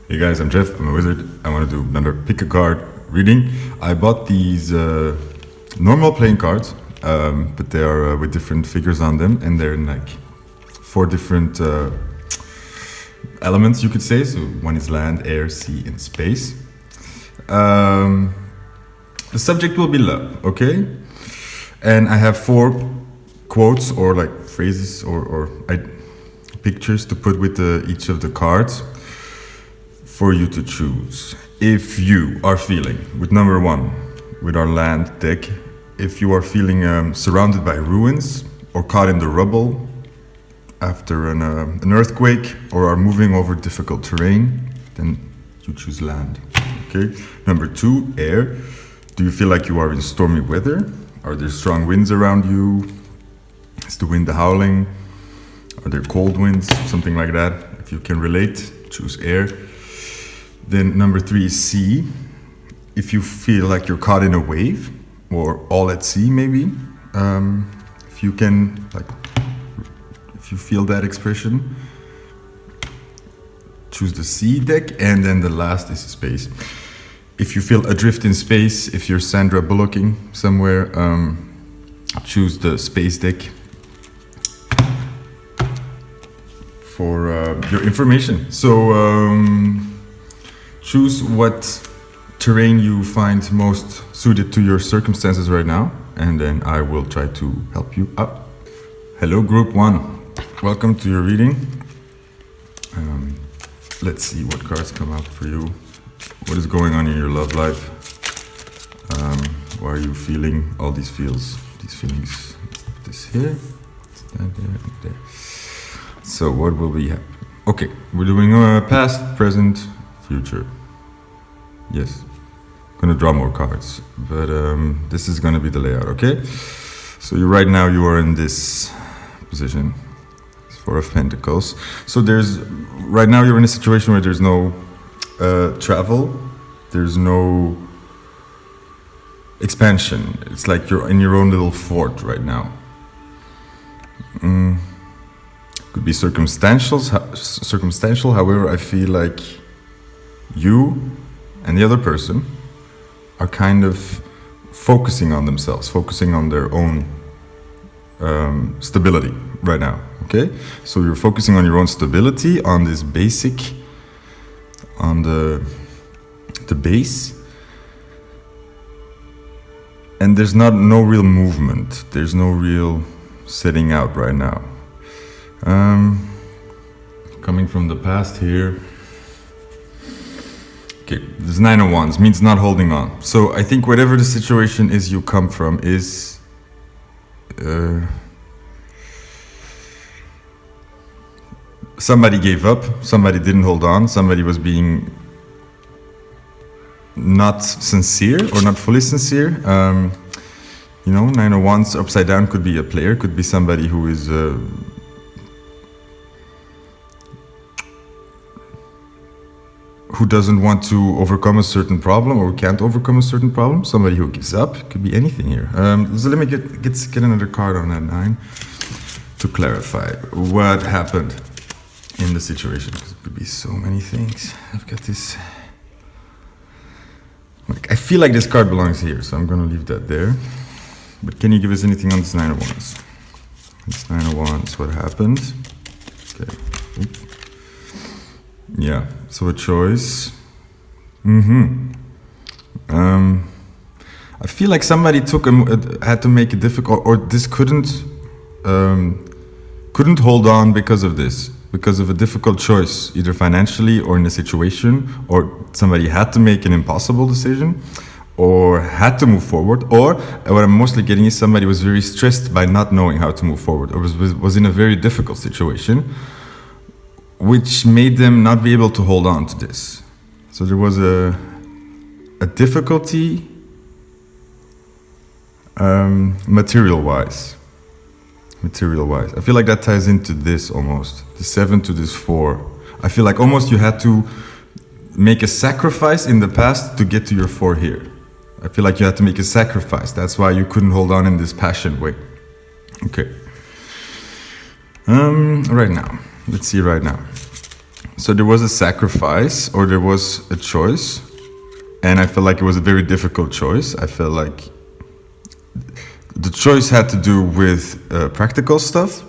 Hey guys, I'm Jeff, I'm a wizard. I want to do another pick a card reading. I bought these normal playing cards, but they are with different figures on them, and they're in like 4 different elements, you could say. So one is land, air, sea, and space. The subject will be love, okay? And I have 4 quotes or like phrases or pictures to put with each of the cards for you to choose. If you are feeling, with number 1, with our land deck, if you are feeling surrounded by ruins or caught in the rubble after an earthquake or are moving over difficult terrain, then you choose land. Okay. Number 2, air. Do you feel like you are in stormy weather? Are there strong winds around you? Is the wind howling? Are there cold winds? Something like that. If you can relate, choose air. Then number 3 is sea. If you feel like you're caught in a wave or all at sea, maybe. If you can, if you feel that expression, choose the sea deck. And then the last is space. If you feel adrift in space, if you're Sandra Bullocking somewhere, choose the space deck for your information. So choose what terrain you find most suited to your circumstances right now, and then I will try to help you out. Hello, group 1. Welcome to your reading. Let's see what cards come out for you. What is going on in your love life? Why are you feeling all these feelings? This here, that there, and there. So what will be happening? Okay, we're doing past, present, future. Yes, I'm gonna draw more cards, but this is gonna be the layout, okay? So right now you are in this position. It's 4 of Pentacles. So right now you're in a situation where there's no travel, there's no expansion. It's like you're in your own little fort right now. Could be circumstantial. However, I feel like you and the other person are kind of focusing on themselves, focusing on their own stability right now. Okay, so you're focusing on your own stability, on this basic, on the base, and there's no real movement. There's no real setting out right now. Coming from the past here. Okay, this 9 of Wands means not holding on. So I think whatever the situation is you come from is somebody gave up, somebody didn't hold on, somebody was being not sincere or not fully sincere. You know, 9 of Wands upside down could be a player, could be somebody who is who doesn't want to overcome a certain problem or can't overcome a certain problem. Somebody who gives up. Could be anything here. So let me get another card on that 9 to clarify what happened in the situation. Because it could be so many things. I've got this. I feel like this card belongs here, so I'm gonna leave that there. But can you give us anything on this 9 of Wands? This 9 of Wands, what happened? Okay. Oops. Yeah, so a choice. I feel like somebody had to make it difficult, or this couldn't hold on because of this, because of a difficult choice, either financially or in a situation, or somebody had to make an impossible decision, or had to move forward, or what I'm mostly getting is somebody was very stressed by not knowing how to move forward, or was in a very difficult situation, which made them not be able to hold on to this. So there was a difficulty material-wise. I feel like that ties into this almost. The 7 to this 4. I feel like almost you had to make a sacrifice in the past to get to your 4 here. I feel like you had to make a sacrifice. That's why you couldn't hold on in this passion way. Okay. Right now. Let's see right now. So there was a sacrifice, or there was a choice, and I felt like it was a very difficult choice. I felt like the choice had to do with practical stuff,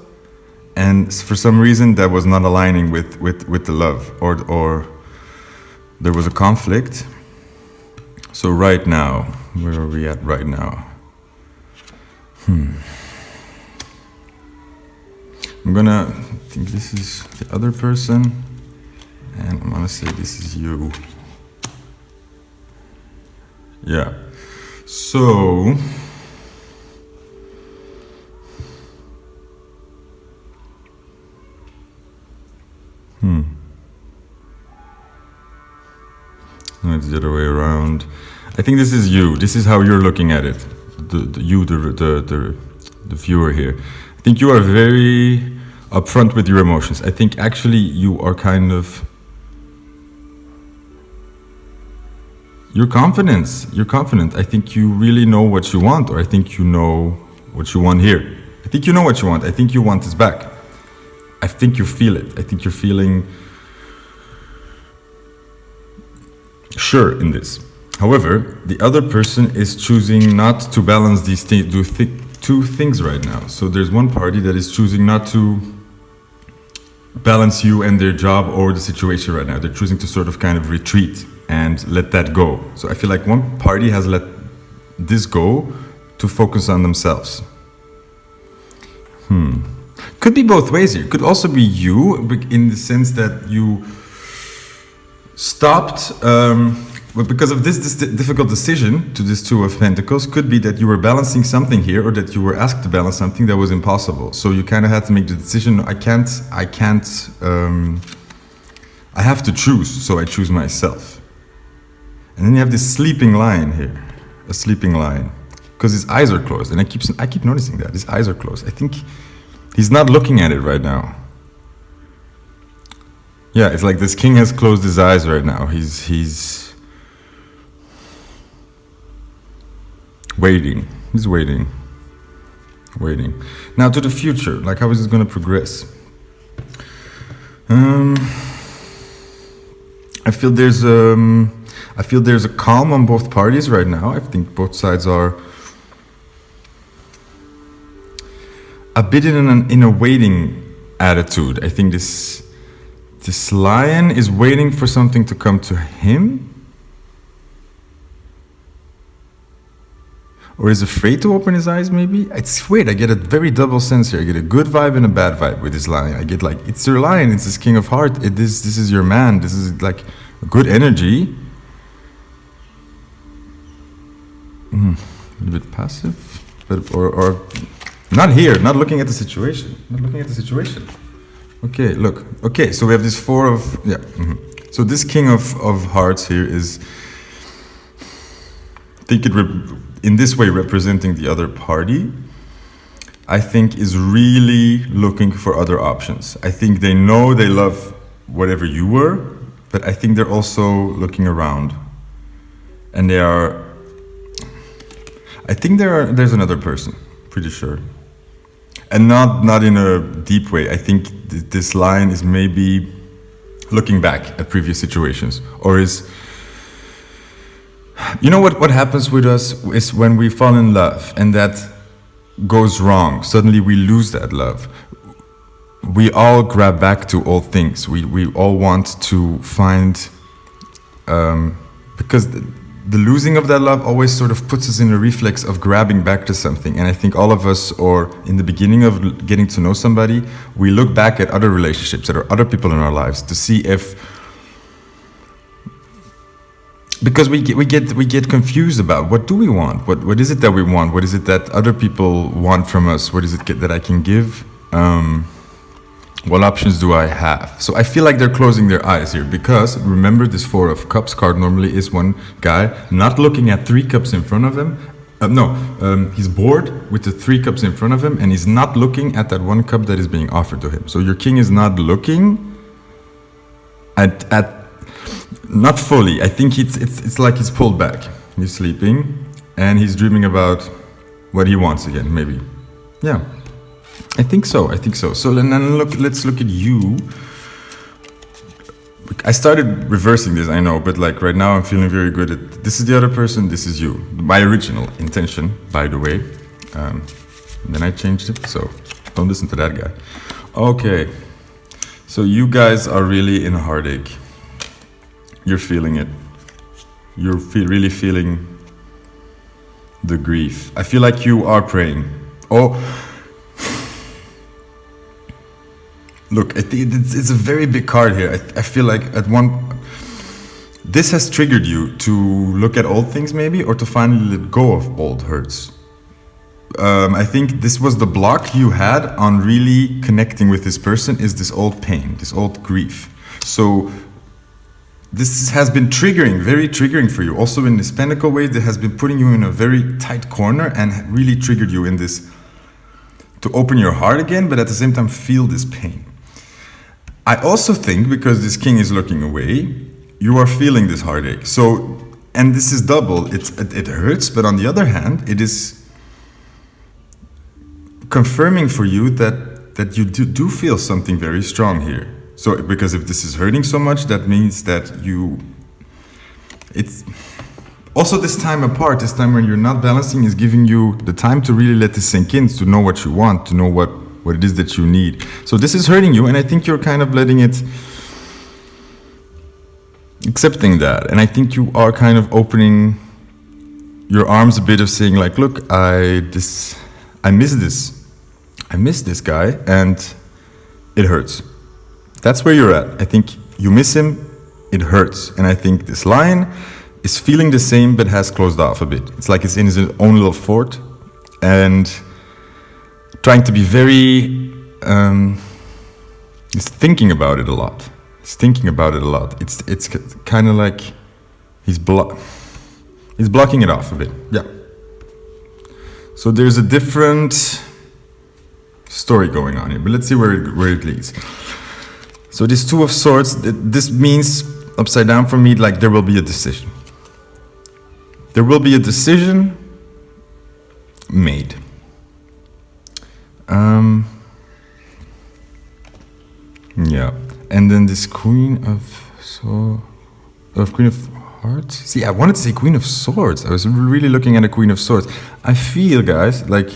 and for some reason that was not aligning with the love, or there was a conflict. So right now, where are we at right now? I'm gonna think this is the other person, and I'm gonna say this is you. Yeah. So no, it's the other way around. I think this is you. This is how you're looking at it. The viewer here. I think you are very upfront with your emotions. I think actually you are kind of... You're confident. I think you really know what you want, or I think you know what you want here. I think you know what you want. I think you want this back. I think you feel it. I think you're feeling sure in this. However, the other person is choosing not to balance these two things right now. So there's one party that is choosing not to balance you and their job or the situation right now. They're choosing to sort of kind of retreat and let that go. So I feel like one party has let this go to focus on themselves. Could be both ways here. Could also be you, in the sense that you stopped, because of this difficult decision to this Two of Pentacles. Could be that you were balancing something here, or that you were asked to balance something that was impossible. So you kind of had to make the decision, I have to choose, so I choose myself. And then you have this sleeping lion here, a sleeping lion, because his eyes are closed, and I keep noticing that his eyes are closed. I think he's not looking at it right now. Yeah, it's like this king has closed his eyes right now. He's waiting. He's waiting. Now to the future, like how is this going to progress? I feel there's a calm on both parties right now. I think both sides are a bit in a waiting attitude. I think this lion is waiting for something to come to him, or is afraid to open his eyes, maybe. It's weird. I get a very double sense here. I get a good vibe and a bad vibe with this lion. I get like, it's your lion, it's this king of hearts, this is your man, this is like a good energy. A little bit passive, but or not here, not looking at the situation. Okay, look. Okay, so we have this four of, So this king of hearts here is, I think in this way representing the other party, I think is really looking for other options. I think they know they love whatever you were, but I think they're also looking around. And I think there's another person, pretty sure. And not in a deep way. I think this lion is maybe looking back at previous situations, or is... You know what happens with us is when we fall in love and that goes wrong, suddenly we lose that love. We all grab back to old things. We all want to find, because the losing of that love always sort of puts us in a reflex of grabbing back to something. And I think all of us, or in the beginning of getting to know somebody, we look back at other relationships that are other people in our lives to see if... Because we get confused about what do we want? What is it that we want? What is it that other people want from us? What is it that I can give? What options do I have? So I feel like they're closing their eyes here, because remember, this Four of Cups card normally is one guy not looking at 3 cups in front of him. He's bored with the 3 cups in front of him, and he's not looking at that 1 cup that is being offered to him. So your king is not looking at not fully. I think it's like he's pulled back. He's sleeping, and he's dreaming about what he wants again, maybe. Yeah, I think so. So then let's look at you. I started reversing this, I know, but like right now I'm feeling very good at this is the other person, this is you. My original intention, by the way. Then I changed it, so don't listen to that guy. Okay, so you guys are really in a heartache. You're feeling it. You're really feeling the grief. I feel like you are praying. Oh, look, it's a very big card here. I feel like this has triggered you to look at old things maybe, or to finally let go of old hurts. I think this was the block you had on really connecting with this person, is this old pain, this old grief. So this has been triggering, very triggering for you. Also in this pentacle way, that has been putting you in a very tight corner and really triggered you in this, to open your heart again, but at the same time feel this pain. I also think because this king is looking away, you are feeling this heartache. So, and this is double, it hurts, but on the other hand, it is confirming for you that you do feel something very strong here. So, because if this is hurting so much, that means that it's also this time apart, this time when you're not balancing, is giving you the time to really let this sink in, to know what you want, to know what it is that you need. So this is hurting you, and I think you're kind of letting it, accepting that. And I think you are kind of opening your arms a bit of saying like, look, I miss this guy, and it hurts. That's where you're at. I think you miss him, it hurts. And I think this lion is feeling the same, but has closed off a bit. It's like it's in his own little fort, and trying to be very, he's thinking about it a lot. It's kind of like he's blocking it off a bit. Yeah. So there's a different story going on here, but let's see where it leads. So this Two of Swords, this means upside down for me, like there will be a decision. There will be a decision made. Yeah, and then this Queen of Hearts. See, I wanted to say Queen of Swords. I was really looking at a Queen of Swords. I feel, guys, like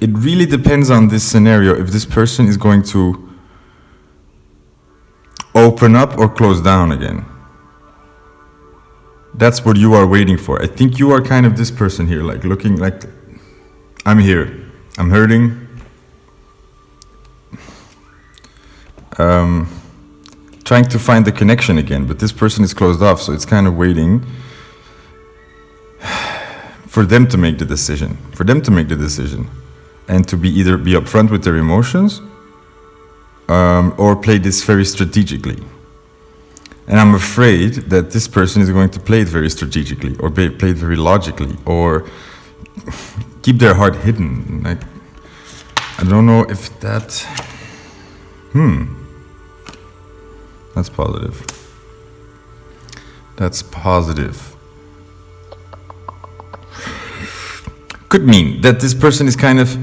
it really depends on this scenario if this person is going to open up or close down again. That's what you are waiting for. I think you are kind of this person here, like looking like, I'm here, I'm hurting. Trying to find the connection again, but this person is closed off, so it's kind of waiting for them to make the decision. And to either be upfront with their emotions, or play this very strategically. And I'm afraid that this person is going to play it very strategically, or play it very logically, or keep their heart hidden. Like, I don't know if that... That's positive. That's positive. Could mean that this person is kind of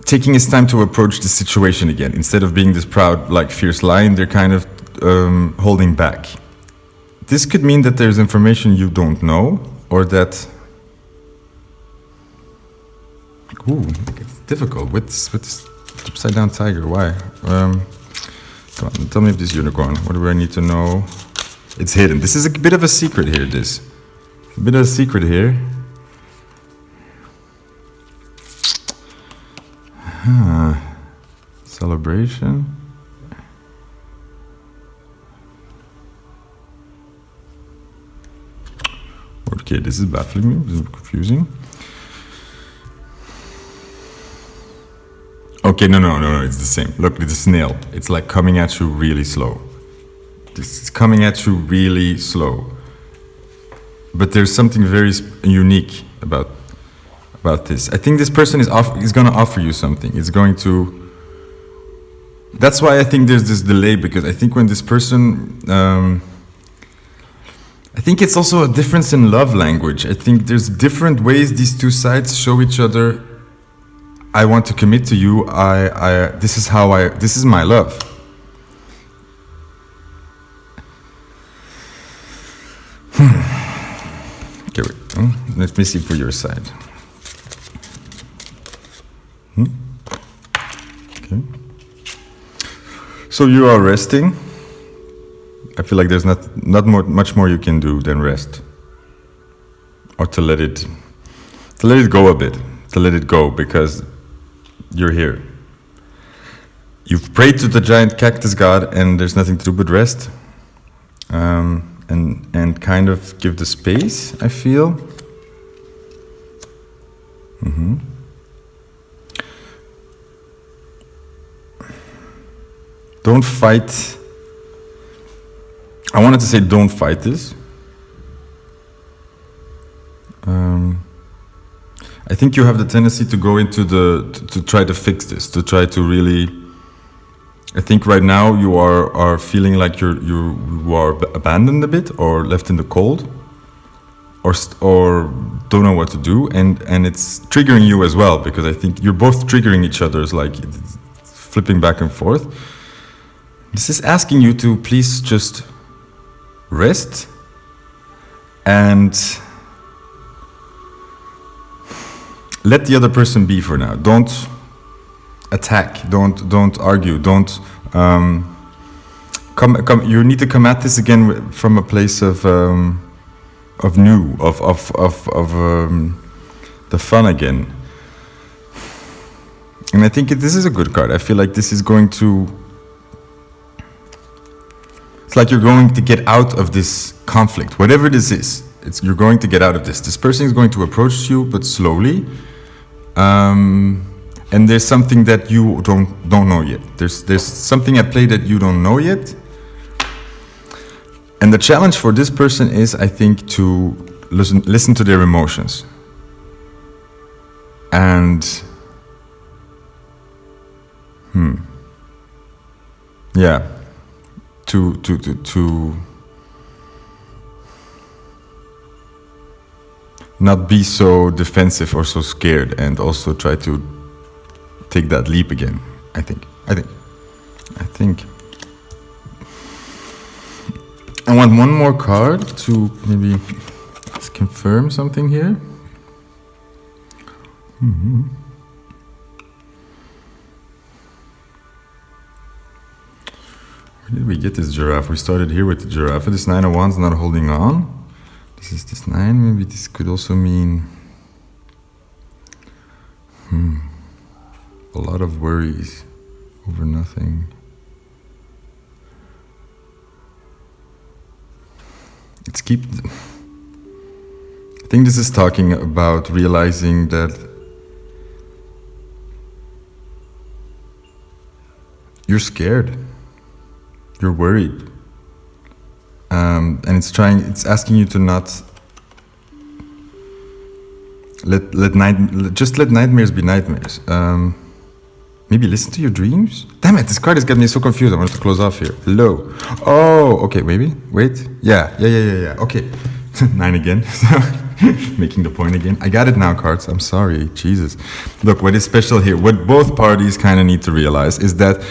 taking his time to approach the situation again. Instead of being this proud, like fierce lion, they're kind of holding back. This could mean that there's information you don't know, or that... Ooh, it's difficult with this upside down tiger. Why? Come on, tell me if this unicorn. What do I need to know? It's hidden. This is a bit of a secret here. A bit of a secret here. Celebration. Okay, this is baffling me. This is confusing. Okay, no, it's the same. Look, it's a snail. It's like coming at you really slow. This is coming at you really slow. But there's something very unique about this. I think this person is going to offer you something. It's going to... That's why I think there's this delay, because I think when this person... I think it's also a difference in love language. I think there's different ways these two sides show each other I want to commit to you. This is my love. Okay, wait. Let me see for your side. Okay. So you are resting. I feel like there's not much more you can do than rest, or to let it go a bit, to let it go, because you're here. You've prayed to the giant cactus god, and there's nothing to do but rest, and kind of give the space, I feel. Don't fight. I wanted to say don't fight this. I think you have the tendency to go into to try to fix this, to try to really. I think right now you are feeling like you are abandoned a bit, or left in the cold, or don't know what to do, and it's triggering you as well, because I think you're both triggering each other. It's like flipping back and forth. This is asking you to please just rest and let the other person be for now. Don't attack. Don't argue. Don't come. You need to come at this again from a place of the fun again. And I think this is a good card. I feel like this is going to. It's like you're going to get out of this conflict, whatever this is. You're going to get out of this. This person is going to approach you, but slowly. And there's something that you don't know yet. There's something at play that you don't know yet. And the challenge for this person is, I think, to listen to their emotions. And yeah. To not be so defensive or so scared, and also try to take that leap again. I think. I want one more card to maybe confirm something here. Where did we get this giraffe? We started here with the giraffe. This 9 of Wands not holding on. This is this 9. Maybe this could also mean a lot of worries over nothing. I think this is talking about realizing that you're scared. You're worried, and it's asking you to not let nightmares be nightmares. Maybe listen to your dreams. Damn it! This card has got me so confused. I want to close off here. Hello. Oh, okay. Maybe. Wait. Yeah. Okay. 9 again. Making the point again. I got it now, cards. I'm sorry. Jesus. Look, what is special here? What both parties kind of need to realize is that.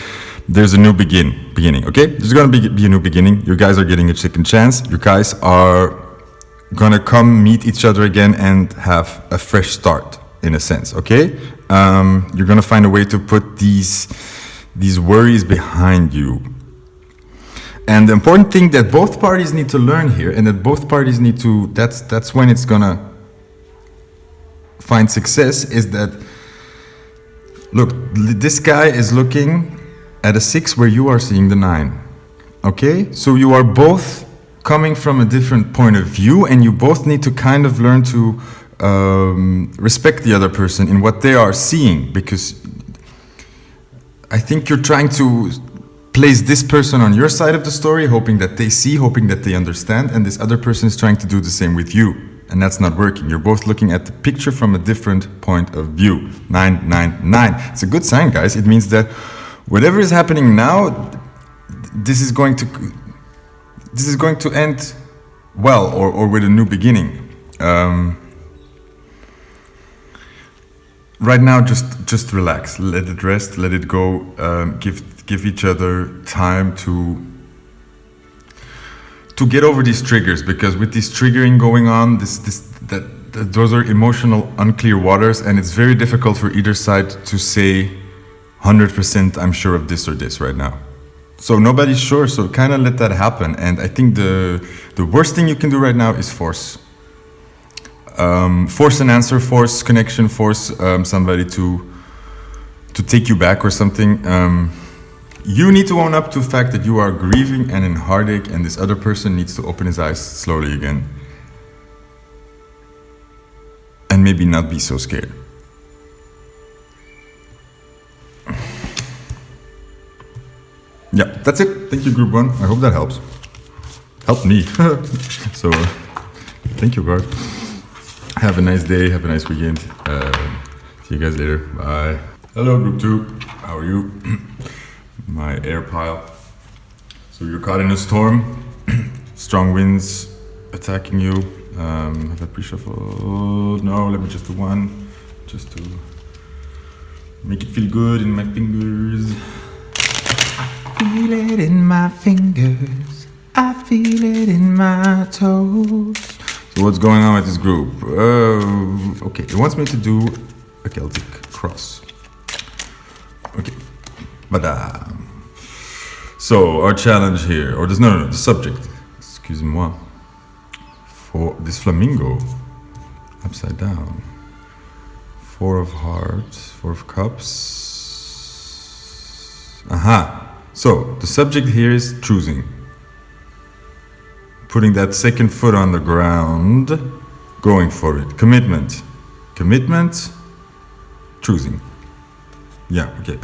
There's a new beginning, okay? There's gonna be a new beginning. You guys are getting a second chance. You guys are gonna come meet each other again and have a fresh start, in a sense, okay? You're gonna find a way to put these worries behind you. And the important thing that both parties need to learn here, and that both parties need to, that's when it's gonna find success, is that, look, this guy is looking at a 6 where you are seeing the 9, okay? So you are both coming from a different point of view, and you both need to kind of learn to respect the other person in what they are seeing, because I think you're trying to place this person on your side of the story, hoping that they see, hoping that they understand, and this other person is trying to do the same with you, and that's not working. You're both looking at the picture from a different point of view. 9, 9, 9. It's a good sign, guys. It means that whatever is happening now, this is going to end well, or with a new beginning. right now, just relax, let it rest, let it go. Give each other time to get over these triggers, because with this triggering going on, those are emotional unclear waters, and it's very difficult for either side to say 100% I'm sure of this or this right now. So nobody's sure, so kind of let that happen. And I think the worst thing you can do right now is force an answer, force connection, force somebody to take you back or something. You need to own up to the fact that you are grieving and in heartache, and this other person needs to open his eyes slowly again. And maybe not be so scared. Yeah, that's it. Thank you, group 1. I hope that helps. Helped me. So, thank you, guys. Have a nice day. Have a nice weekend. See you guys later. Bye. Hello, group 2. How are you? My air pile. So you're caught in a storm. Strong winds attacking you. Have I pre-shuffled? No, let me just do one. Just to make it feel good in my fingers. Feel it in my fingers. I feel it in my toes. So what's going on with this group? Okay, it wants me to do a Celtic cross. Okay, badam. So our challenge here, or no, the subject. Excuse-moi. For this flamingo, upside down. 4 of hearts, 4 of cups. Aha. So, the subject here is choosing. Putting that second foot on the ground, going for it. Commitment. Commitment, choosing. Yeah, okay.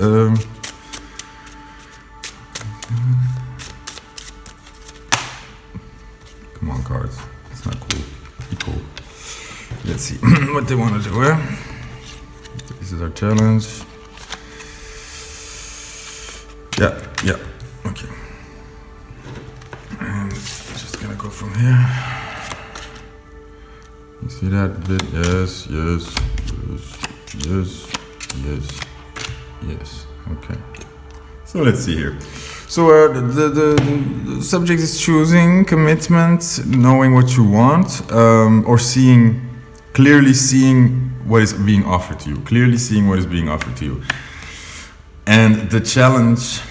Come on, cards. It's not cool. Be cool. Let's see what they want to do here. This is our challenge. Yeah, okay. And just gonna go from here. You see that bit? Yes. Okay. So let's see here. So the subject is choosing, commitment, knowing what you want, or clearly seeing what is being offered to you. Clearly seeing what is being offered to you. And the challenge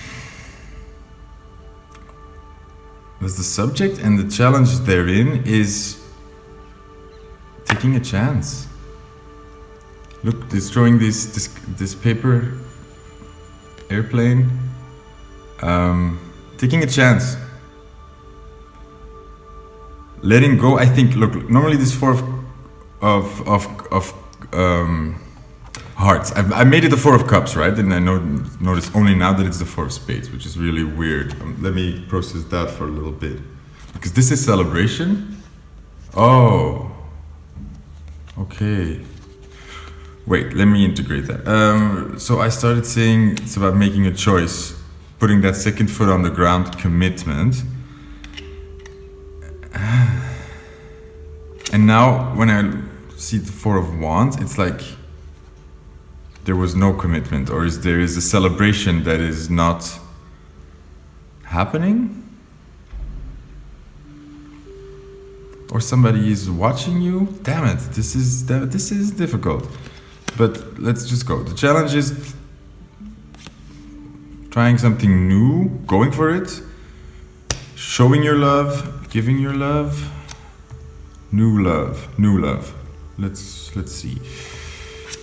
was the subject, and the challenge therein is taking a chance. Look, destroying this paper airplane. Taking a chance. Letting go. I think. Look, normally this 4 of hearts. I made it the 4 of cups, right? And I notice only now that it's the 4 of spades, which is really weird. Let me process that for a little bit, because this is celebration. Oh, okay. Wait, let me integrate that. So I started saying it's about making a choice, putting that second foot on the ground, commitment. And now when I see the 4 of wands, it's like there was no commitment, or there is a celebration that is not happening, or somebody is watching you. Damn it, this is difficult. But let's just go. The challenge is trying something new, going for it, showing your love, giving your love, new love. Let's see.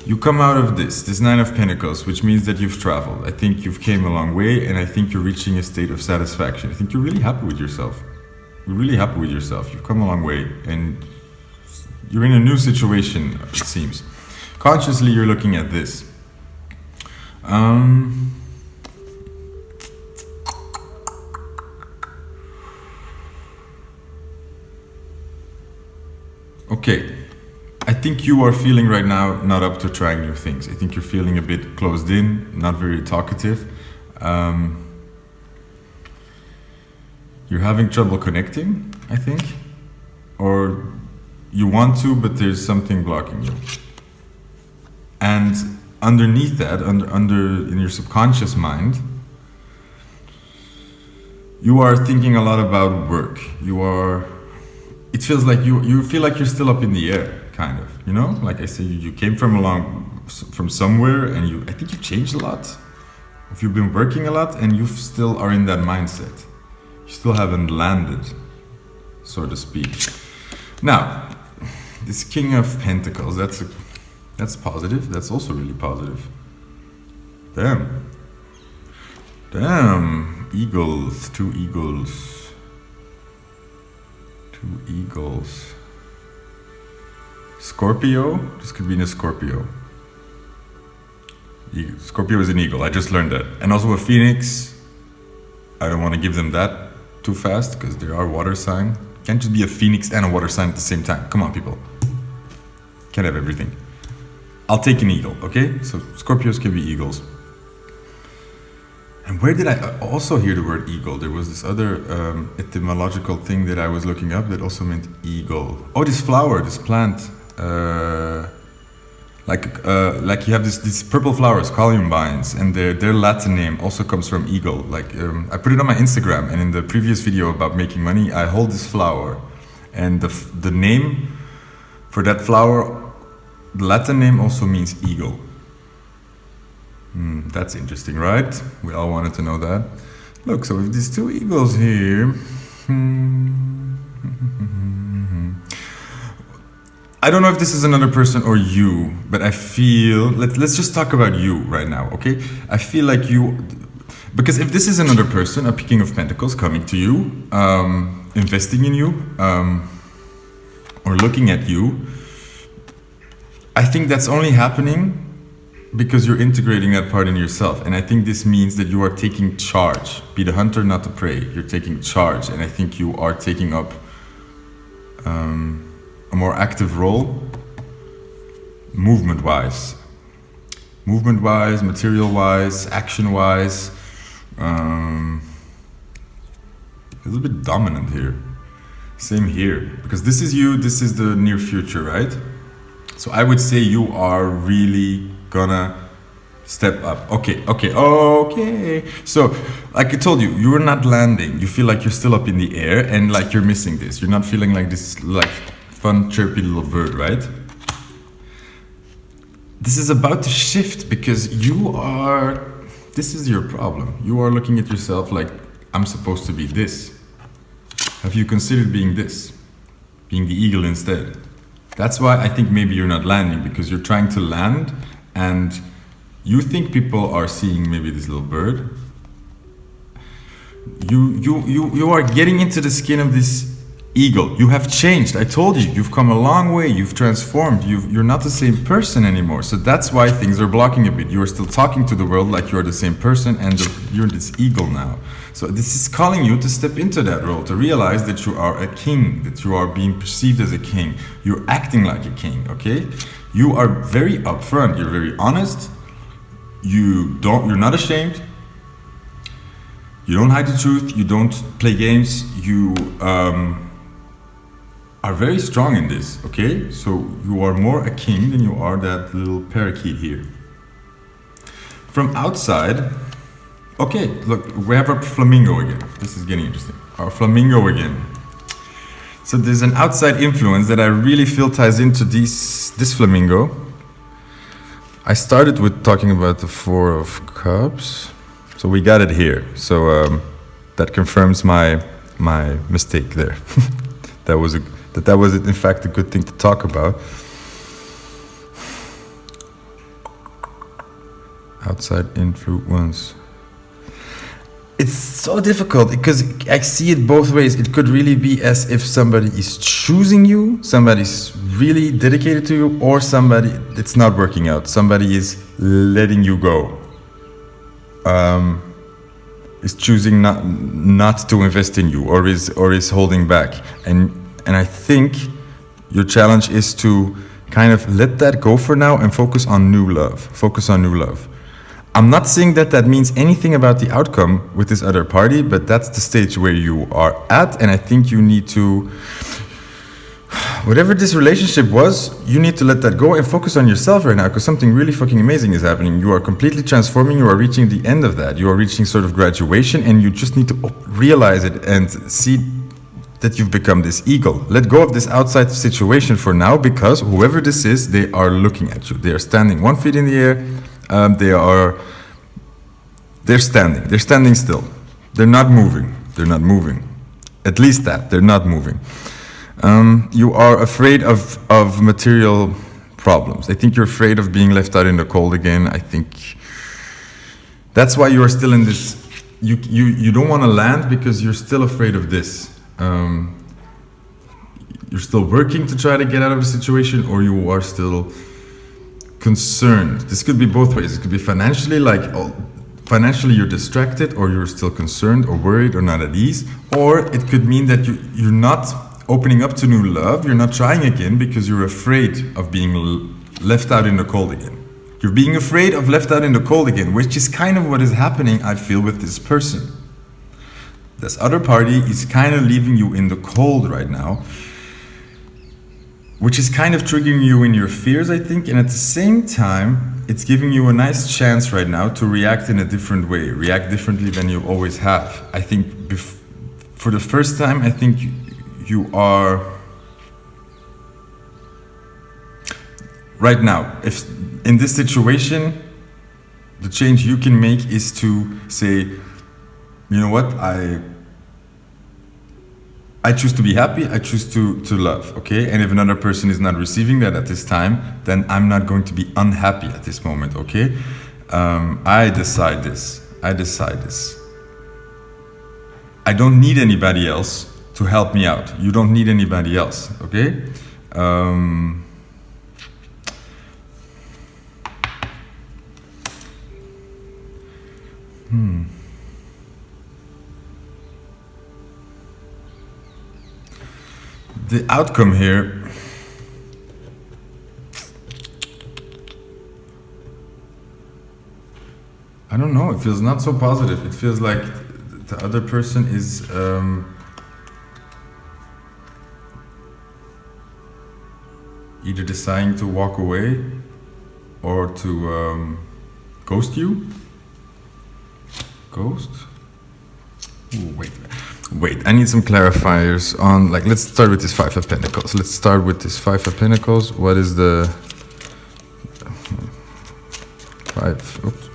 You come out of this 9 of Pentacles, which means that you've traveled. I think you've came a long way, and I think you're reaching a state of satisfaction. I think you're really happy with yourself. You're really happy with yourself. You've come a long way, and you're in a new situation, it seems. Consciously, you're looking at this. Okay. I think you are feeling right now not up to trying new things. I think you're feeling a bit closed in, not very talkative. You're having trouble connecting, I think. Or you want to, but there's something blocking you. And underneath that, under in your subconscious mind, you are thinking a lot about work. It feels like you feel like you're still up in the air, kind of, you know? Like I said, you came from somewhere, and I think you changed a lot. If you've been working a lot, and you still are in that mindset. You still haven't landed, so to speak. Now, this King of Pentacles, that's positive. That's also really positive. Damn. Eagles. 2 eagles. 2 eagles. Scorpio. This could be in a Scorpio. Scorpio is an eagle. I just learned that. And also a phoenix. I don't want to give them that too fast because they are water sign. Can't just be a phoenix and a water sign at the same time. Come on, people. Can't have everything. I'll take an eagle, okay? So Scorpios can be eagles. And where did I also hear the word eagle? There was this other etymological thing that I was looking up that also meant eagle. Oh, this flower, this plant. Like you have these purple flowers, columbines, and their Latin name also comes from eagle. Like I put it on my Instagram, and in the previous video about making money, I hold this flower, and the name for that flower, the Latin name also means eagle. That's interesting, right? We all wanted to know that. Look, so with these 2 eagles here. I don't know if this is another person or you, but I feel, let's just talk about you right now, okay? I feel like because if this is another person, a King of Pentacles coming to you, investing in you, or looking at you, I think that's only happening because you're integrating that part in yourself. And I think this means that you are taking charge. Be the hunter, not the prey. You're taking charge. And I think you are taking up a more active role, movement-wise, material-wise, action-wise. A little bit dominant here. Same here, because this is you, this is the near future, right? So I would say you are really gonna step up. Okay. So, like I told you, you're not landing. You feel like you're still up in the air and like you're missing this. You're not feeling like this like fun, chirpy little bird, right? This is about to shift because this is your problem. You are looking at yourself like, I'm supposed to be this. Have you considered being this? Being the eagle instead? That's why I think maybe you're not landing, because you're trying to land and you think people are seeing maybe this little bird. You are getting into the skin of this eagle. You have changed. I told you, you've come a long way. You've transformed. You're not the same person anymore. So that's why things are blocking a bit. You are still talking to the world like you're the same person, and you're this eagle now. So this is calling you to step into that role, to realize that you are a king, that you are being perceived as a king. You're acting like a king, okay? You are very upfront. You're very honest. You're not ashamed. You don't hide the truth. You don't play games. You are very strong in this, okay? So you are more a king than you are that little parakeet here. From outside, okay, look, we have our flamingo again. This is getting interesting. Our flamingo again. So there's an outside influence that I really feel ties into this flamingo. I started with talking about the 4 of Cups. So we got it here. So that confirms my mistake there. That was in fact a good thing to talk about. Outside influence. It's so difficult because I see it both ways. It could really be as if somebody is choosing you, somebody's really dedicated to you, or somebody it's not working out. Somebody is letting you go. Is choosing not to invest in you, or is holding back. And I think your challenge is to kind of let that go for now and focus on new love. I'm not saying that means anything about the outcome with this other party, but that's the stage where you are at, and I think you need to, whatever this relationship was, you need to let that go and focus on yourself right now, because something really fucking amazing is happening. You are completely transforming. You are reaching the end of that. You are reaching sort of graduation, and you just need to realize it and see that you've become this eagle. Let go of this outside situation for now, because whoever this is, they are looking at you. They are standing 1 foot in the air. They're standing. They're standing still. They're not moving. They're not moving. At least that. They're not moving. You are afraid of material problems. I think you're afraid of being left out in the cold again. I think that's why you are still in this. You don't want to land because you're still afraid of this. You're still working to try to get out of the situation, or you are still concerned. This could be both ways. It could be financially, financially you're distracted, or you're still concerned or worried or not at ease. Or it could mean that you're not opening up to new love. You're not trying again because you're afraid of being left out in the cold again. You're being afraid of left out in the cold again, which is kind of what is happening, I feel, with this person. This other party is kind of leaving you in the cold right now, which is kind of triggering you in your fears, I think. And at the same time, it's giving you a nice chance right now to react in a different way, react differently than you always have. I think for the first time, I think you are right now, if in this situation, the change you can make is to say, you know what, I choose to be happy, I choose to love, okay? And if another person is not receiving that at this time, then I'm not going to be unhappy at this moment, okay? I decide this. I don't need anybody else to help me out. You don't need anybody else, okay? The outcome here, I don't know, it feels not so positive. It feels like the other person is either deciding to walk away or to ghost you. Ghost? Ooh, wait, I need some clarifiers on, let's start with this 5 of Pentacles. Let's start with this 5 of Pentacles. What is the 5? Oops.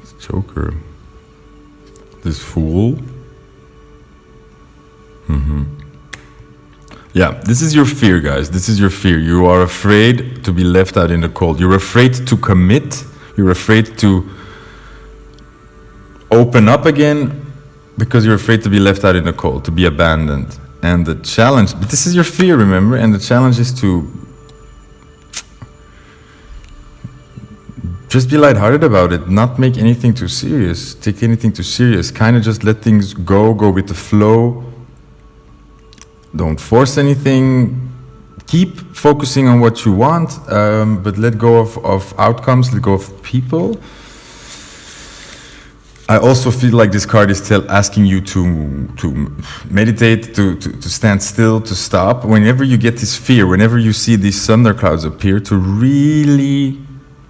It's Joker. This Fool. Yeah, this is your fear, guys. This is your fear. You are afraid to be left out in the cold. You're afraid to commit. You're afraid to open up again because you're afraid to be left out in the cold, to be abandoned. And the challenge, but this is your fear, remember? And the challenge is to just be lighthearted about it, not make anything too serious, take anything too serious, kind of just let things go with the flow. Don't force anything. Keep focusing on what you want, but let go of outcomes, let go of people. I also feel like this card is still asking you to meditate, to stand still, to stop. Whenever you get this fear, whenever you see these thunderclouds appear, to really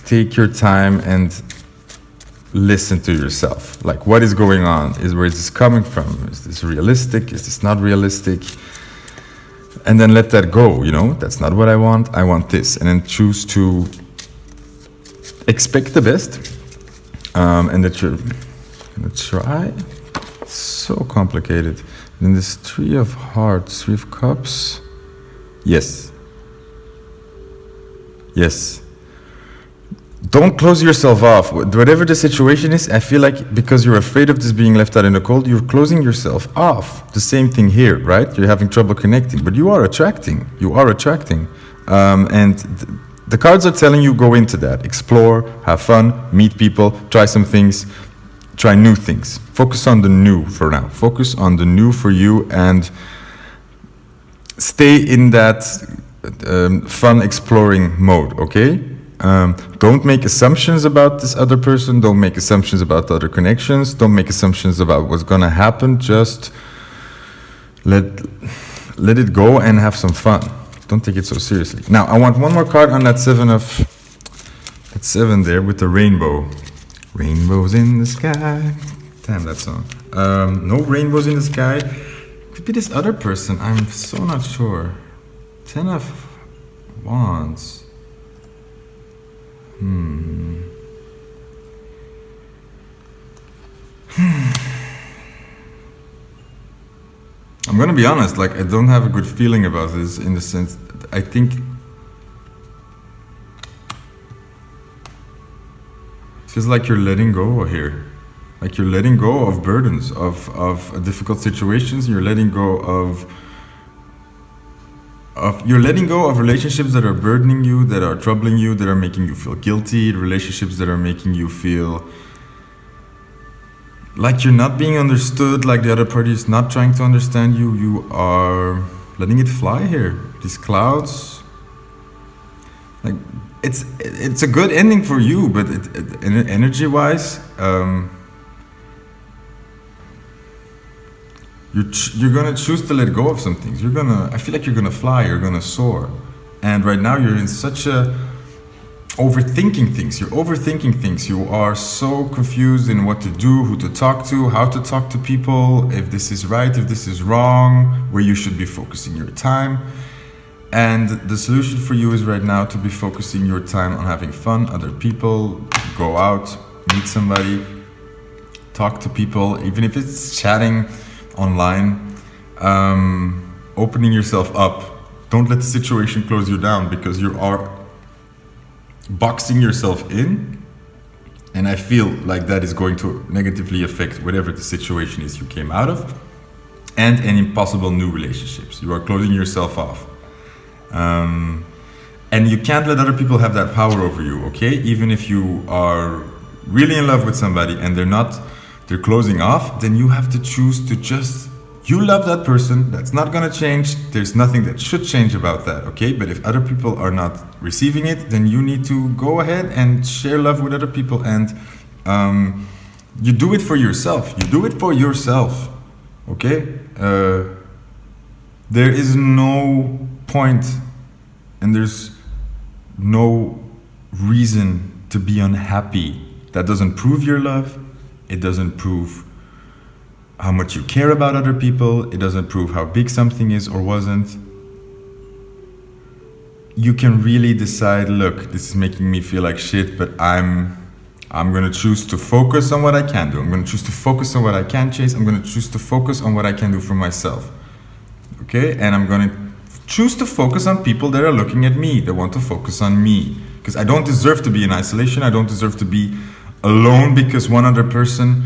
take your time and listen to yourself. Like, what is going on? Where is this coming from? Is this realistic? Is this not realistic? And then let that go, that's not what I want this. And then choose to expect the best, and that you're gonna try. It's so complicated. And then this 3 of Hearts, 3 of Cups. Yes. Don't close yourself off. Whatever the situation is, I feel like because you're afraid of this being left out in the cold, you're closing yourself off. The same thing here, right? You're having trouble connecting, but you are attracting. And the cards are telling you go into that. Explore, have fun, meet people, try some things, try new things. Focus on the new for now. Focus on the new for you and stay in that fun exploring mode, okay? Don't make assumptions about this other person. Don't make assumptions about other connections. Don't make assumptions about what's gonna happen. Just let it go and have some fun. Don't take it so seriously. Now, I want one more card on that seven there with the rainbow. Rainbows in the sky. Damn, that song. No rainbows in the sky. Could be this other person. I'm so not sure. 10 of Wands. I'm gonna be honest, like, I don't have a good feeling about this, in the sense that I think it feels like you're letting go here. Like you're letting go of burdens, of difficult situations. You're letting go of relationships that are burdening you, that are troubling you, that are making you feel guilty, relationships that are making you feel like you're not being understood, like the other party is not trying to understand you. You are letting it fly here. These clouds, like it's a good ending for you, but energy-wise, you're gonna choose to let go of some things. I feel like you're gonna fly, you're gonna soar. And right now you're in such a overthinking things. You're overthinking things. You are so confused in what to do, who to talk to, how to talk to people, if this is right, if this is wrong, where you should be focusing your time. And the solution for you is right now to be focusing your time on having fun, other people, go out, meet somebody, talk to people, even if it's chatting online, opening yourself up. Don't let the situation close you down, because you are boxing yourself in, and I feel like that is going to negatively affect whatever the situation is you came out of, and any possible new relationships. You are closing yourself off. And you can't let other people have that power over you, okay? Even if you are really in love with somebody and they're closing off, then you have to choose to you love that person. That's not gonna change. There's nothing that should change about that, okay? But if other people are not receiving it, then you need to go ahead and share love with other people, and you do it for yourself. You do it for yourself, okay? There is no point and there's no reason to be unhappy. That doesn't prove your love. It doesn't prove how much you care about other people. It doesn't prove how big something is or wasn't. You can really decide, look, this is making me feel like shit, but I'm gonna choose to focus on what I can do. I'm gonna choose to focus on what I can chase. I'm gonna choose to focus on what I can do for myself. Okay? And I'm gonna choose to focus on people that are looking at me, that want to focus on me. Because I don't deserve to be in isolation. I don't deserve to be alone because one other person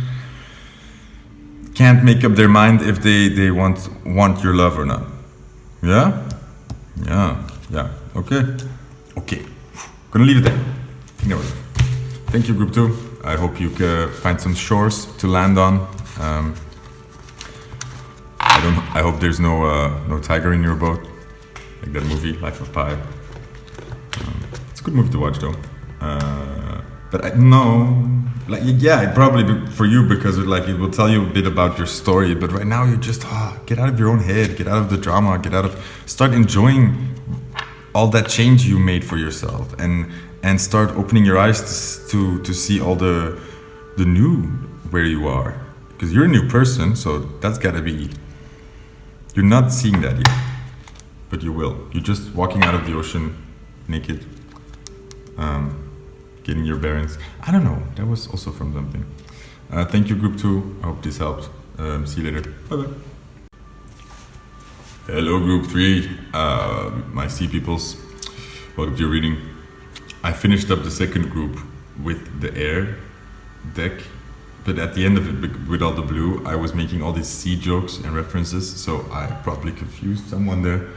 can't make up their mind if they want your love or not. Yeah? Yeah. Okay. Gonna leave it there. Anyway, thank you, group 2. I hope you can find some shores to land on. I hope there's no tiger in your boat, like that movie, Life of Pi. It's a good movie to watch, though. But it probably be for you because it will tell you a bit about your story. But right now, you just get out of your own head, get out of the drama, start enjoying all that change you made for yourself, and start opening your eyes to see all the new where you are, because you're a new person. So that's gotta be. You're not seeing that yet, but you will. You're just walking out of the ocean naked. Getting your bearings. I don't know. That was also from something. Thank you, group 2. I hope this helped. See you later. Bye-bye. Hello, group 3. My sea peoples. Welcome to your reading. I finished up the second group with the air deck, but at the end of it, with all the blue, I was making all these sea jokes and references, so I probably confused someone there.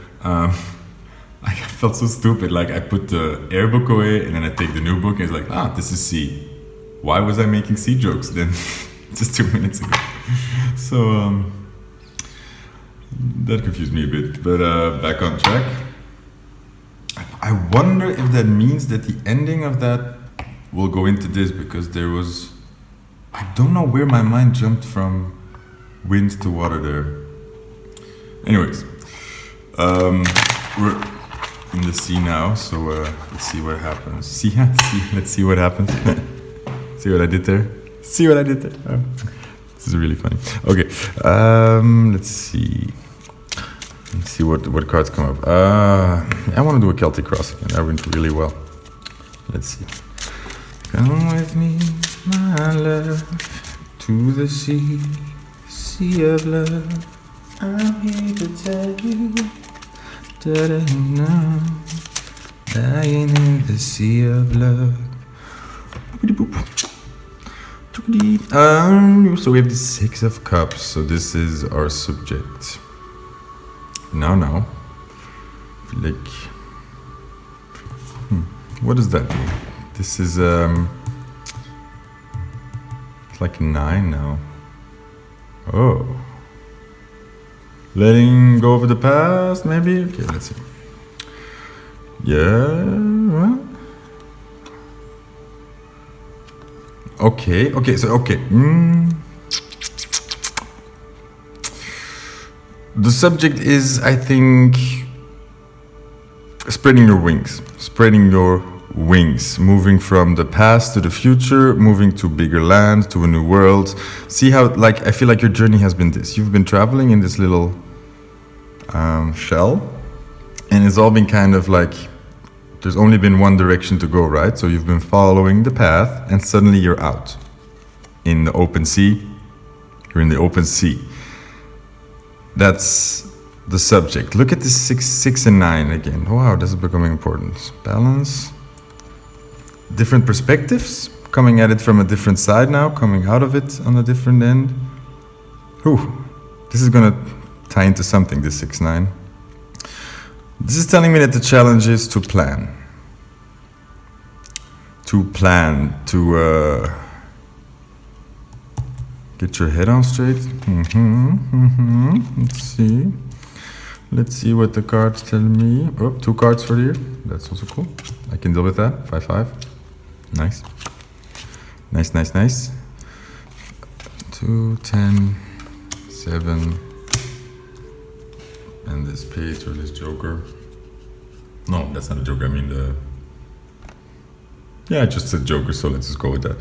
I felt so stupid, like I put the air book away and then I take the new book and it's like, this is sea. Why was I making sea jokes then? Just 2 minutes ago. So that confused me a bit, but back on track. I wonder if that means that the ending of that will go into this, because there was, I don't know where my mind jumped from wind to water there. Anyways, we're in the sea now, so let's see what happens. Let's see what happens. See what I did there? See what I did there? This is really funny. Okay, let's see. Let's see what cards come up. I want to do a Celtic cross again. That went really well. Let's see. Come with me, my love, to the sea, sea of love. I'm here to tell you that I know, dying in the sea of love. So we have the Six of Cups. So this is our subject. Now, like, what does that do? This is it's like 9 now. Oh, letting go of the past, maybe. Okay, let's see. Yeah. Well. Okay. The subject is, I think, spreading your wings. Moving from the past to the future, moving to bigger land, to a new world. See how, like, I feel like your journey has been this. You've been traveling in this little shell, and it's all been kind of like, there's only been one direction to go, right? So you've been following the path, and suddenly you're out in the open sea. You're in the open sea. That's the subject. Look at this 6 and 9 again. Wow, this is becoming important. Balance. Different perspectives. Coming at it from a different side now. Coming out of it on a different end. Ooh, this is gonna tie into something, this 6-9. This is telling me that the challenge is to plan. To get your head on straight. Let's see what the cards tell me. Oh, 2 cards for the year. That's also cool. I can deal with that. 5-5. Nice. Nice. 2, 10, 7. And this page or this joker. No, that's not a joker. I mean the... Yeah, just a joker, so let's just go with that.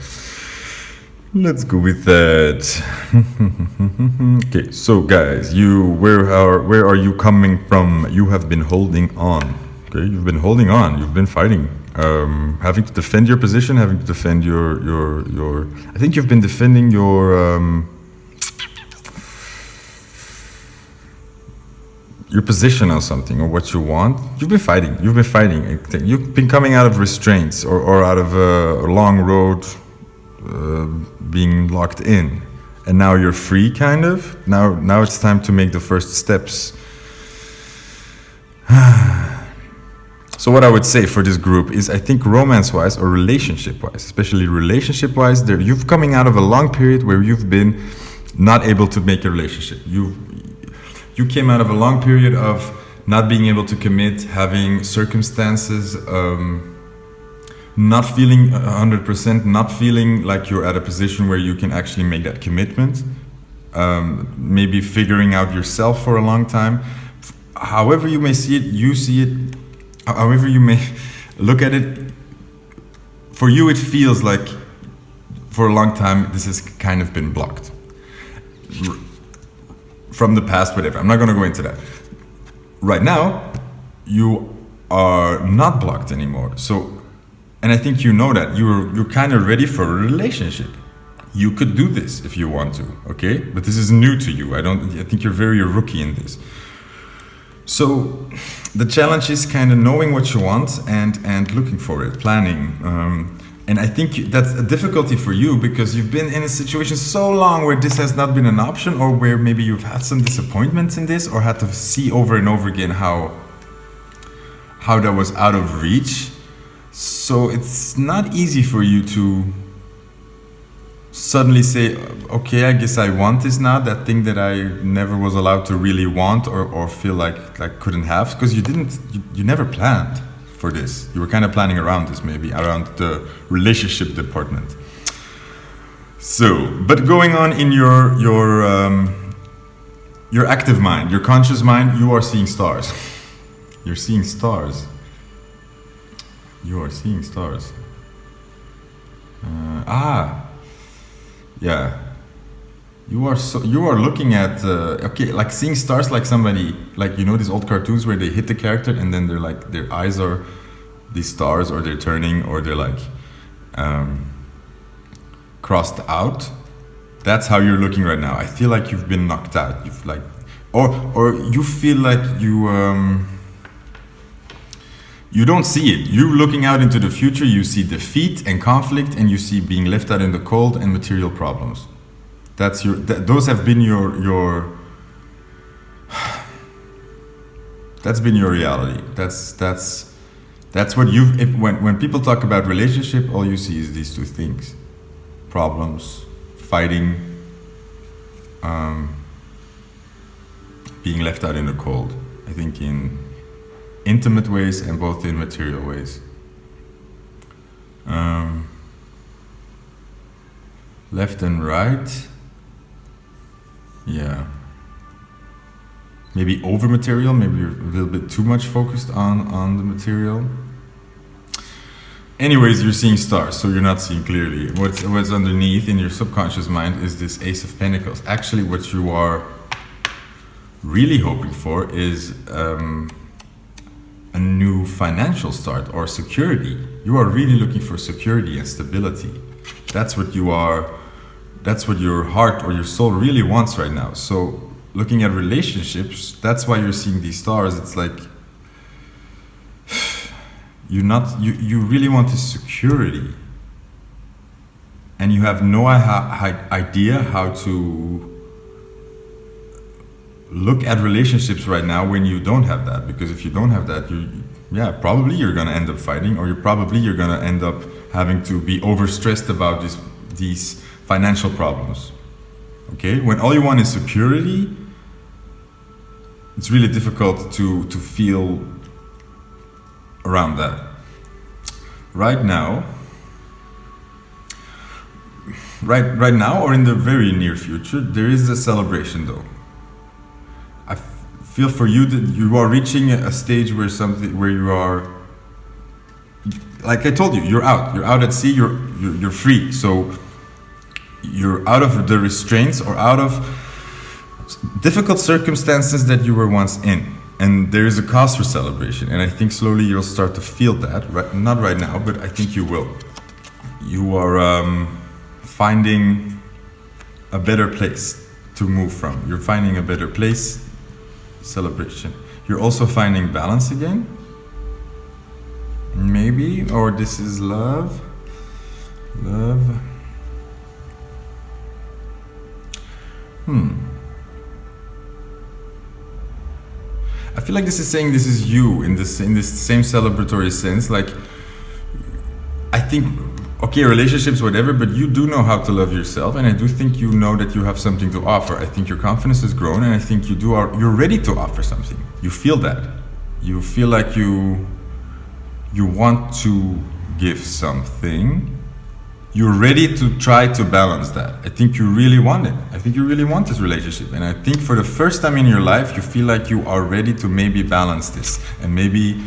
Let's go with that. Okay, so guys, where are you coming from? You have been holding on. Okay, you've been holding on. You've been fighting, having to defend your position, having to defend your. I think you've been defending your position on something or what you want. You've been fighting. You've been coming out of restraints or out of a long road. Being locked in, and now you're free, kind of. Now it's time to make the first steps. So what I would say for this group is, I think romance-wise or relationship-wise, especially relationship-wise, you've coming out of a long period where you've been not able to make a relationship. You came out of a long period of not being able to commit, having circumstances. Not feeling 100%, not feeling like you're at a position where you can actually make that commitment. Maybe figuring out yourself for a long time. However you may see it, you see it. However you may look at it, for you it feels like for a long time this has kind of been blocked. From the past, whatever. I'm not going to go into that. Right now, you are not blocked anymore. So. And I think you know that you're kind of ready for a relationship. You could do this if you want to, okay? But this is new to you. I think you're very a rookie in this. So the challenge is kind of knowing what you want and looking for it, planning. And I think that's a difficulty for you because you've been in a situation so long where this has not been an option, or where maybe you've had some disappointments in this, or had to see over and over again how that was out of reach. So it's not easy for you to suddenly say, okay, I guess I want this now, that thing that I never was allowed to really want or feel like couldn't have, because you never planned for this. You were kind of planning around this, maybe around the relationship department. So, but going on in your active mind, your conscious mind, you are seeing stars. You're seeing stars. You are seeing stars. Yeah. You are looking at like seeing stars, like somebody, like, you know, these old cartoons where they hit the character and then they're like, their eyes are these stars, or they're turning, or they're like crossed out. That's how you're looking right now. I feel like you've been knocked out. You've like, or you feel like you don't see it. You're looking out into the future. You see defeat and conflict, and you see being left out in the cold and material problems. That's those have been your that's been your reality. That's what when people talk about relationship, all you see is these two things: problems, fighting, being left out in the cold. I think in intimate ways and both in material ways. Left and right. Yeah. Maybe over material, maybe you're a little bit too much focused on the material. Anyways, you're seeing stars, so you're not seeing clearly. What's underneath in your subconscious mind is this Ace of Pentacles. Actually, what you are really hoping for is a new financial start or security. You are really looking for security and stability. That's what you are. That's what your heart or your soul really wants right now. So looking at relationships, that's why you're seeing these stars. It's like you really want this security, and you have no idea how to look at relationships right now when you don't have that. Because if you don't have that, probably you're gonna end up fighting, or you're gonna end up having to be overstressed about these financial problems. Okay, when all you want is security, it's really difficult to feel around that. Right now, or in the very near future, there is a celebration though. I feel for you that you are reaching a stage where you are, like I told you, you're out at sea, you're free. So you're out of the restraints or out of difficult circumstances that you were once in, and there is a cause for celebration. And I think slowly you'll start to feel that, not right now, but I think you will. You are finding a better place to move from. You're finding a better place, celebration. You're also finding balance again, maybe, or this is love. I feel like this is saying this is you in this same celebratory sense. Like, I think, okay, relationships, whatever, but you do know how to love yourself, and I do think you know that you have something to offer. I think your confidence has grown, and I think you're ready to offer something. You feel that. You feel like you want to give something. You're ready to try to balance that. I think you really want it. I think you really want this relationship. And I think for the first time in your life, you feel like you are ready to maybe balance this. And maybe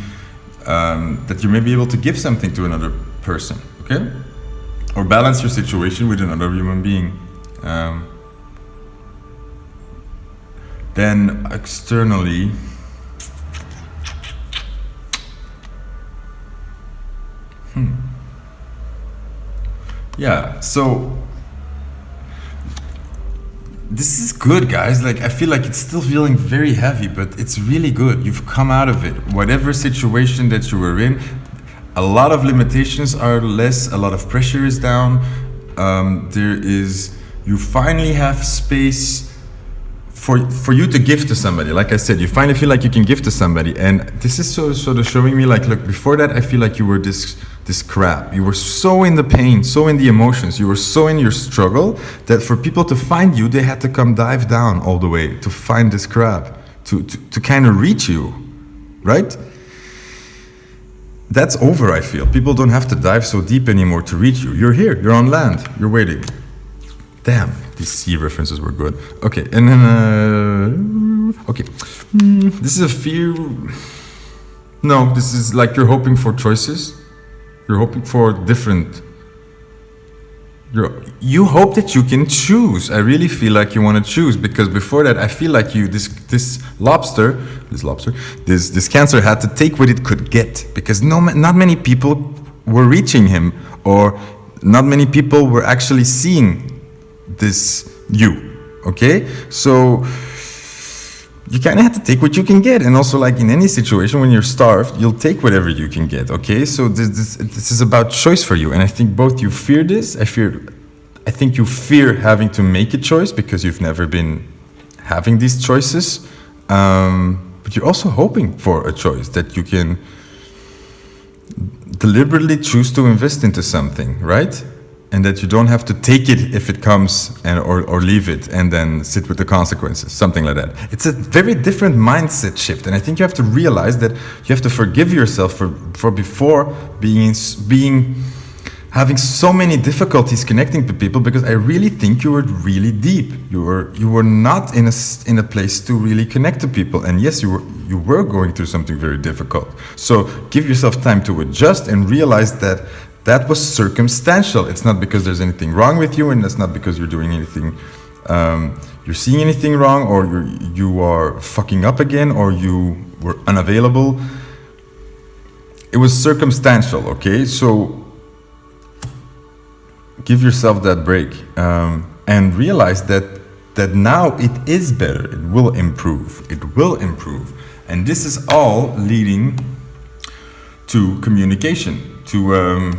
that you may be able to give something to another person, okay? Or balance your situation with another human being. Then externally, yeah, so this is good, guys. Like, I feel like it's still feeling very heavy, but it's really good. You've come out of it. Whatever situation that you were in, a lot of limitations are less, a lot of pressure is down. You finally have space for you to give to somebody. Like I said, you finally feel like you can give to somebody. And this is sort of showing me, like, look, before that, I feel like you were this crap. You were so in the pain, so in the emotions, you were so in your struggle that for people to find you, they had to come dive down all the way to find this crap, to kind of reach you, right? that's over, I feel. People don't have to dive so deep anymore to reach you. You're here, you're on land, you're waiting. Damn, these sea references were good. Okay, and then, okay. This is a fear. No, this is like you're hoping for choices. You're hoping for different. You hope that you can choose. I really feel like you want to choose, because before that, I feel like this cancer had to take what it could get, because not many people were reaching him, or not many people were actually seeing this you. Okay, so you kind of have to take what you can get, and also, like in any situation, when you're starved, you'll take whatever you can get. Okay, so this is about choice for you, and I think both you fear this. I think you fear having to make a choice because you've never been having these choices, but you're also hoping for a choice that you can deliberately choose to invest into something, right? And that you don't have to take it if it comes, or leave it and then sit with the consequences, something like that. It's a very different mindset shift, and I think you have to realize that you have to forgive yourself for before having so many difficulties connecting to people, because I really think you were really deep. You were not in a place to really connect to people, and yes, you were going through something very difficult. So give yourself time to adjust and realize that was circumstantial. It's not because there's anything wrong with you, and that's not because you're doing anything, you're seeing anything wrong, or you are fucking up again, or you were unavailable. It was circumstantial, okay? So give yourself that break, and realize that now it is better. It will improve. It will improve. And this is all leading to communication, to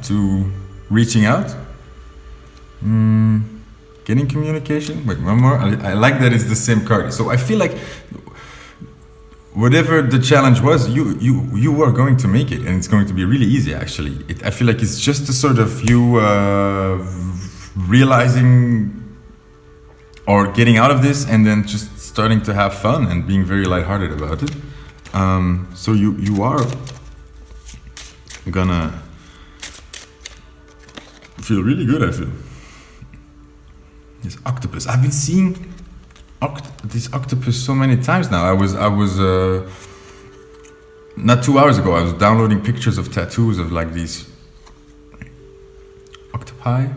to reaching out, getting communication. Wait, one more. I like that it's the same card. So I feel like whatever the challenge was, you were going to make it, and it's going to be really easy. Actually, I feel like it's just a sort of you realizing or getting out of this, and then just starting to have fun and being very lighthearted about it. So you are gonna feel really good, I feel. This octopus. I've been seeing this octopus so many times now. I was not 2 hours ago, I was downloading pictures of tattoos of like these octopi.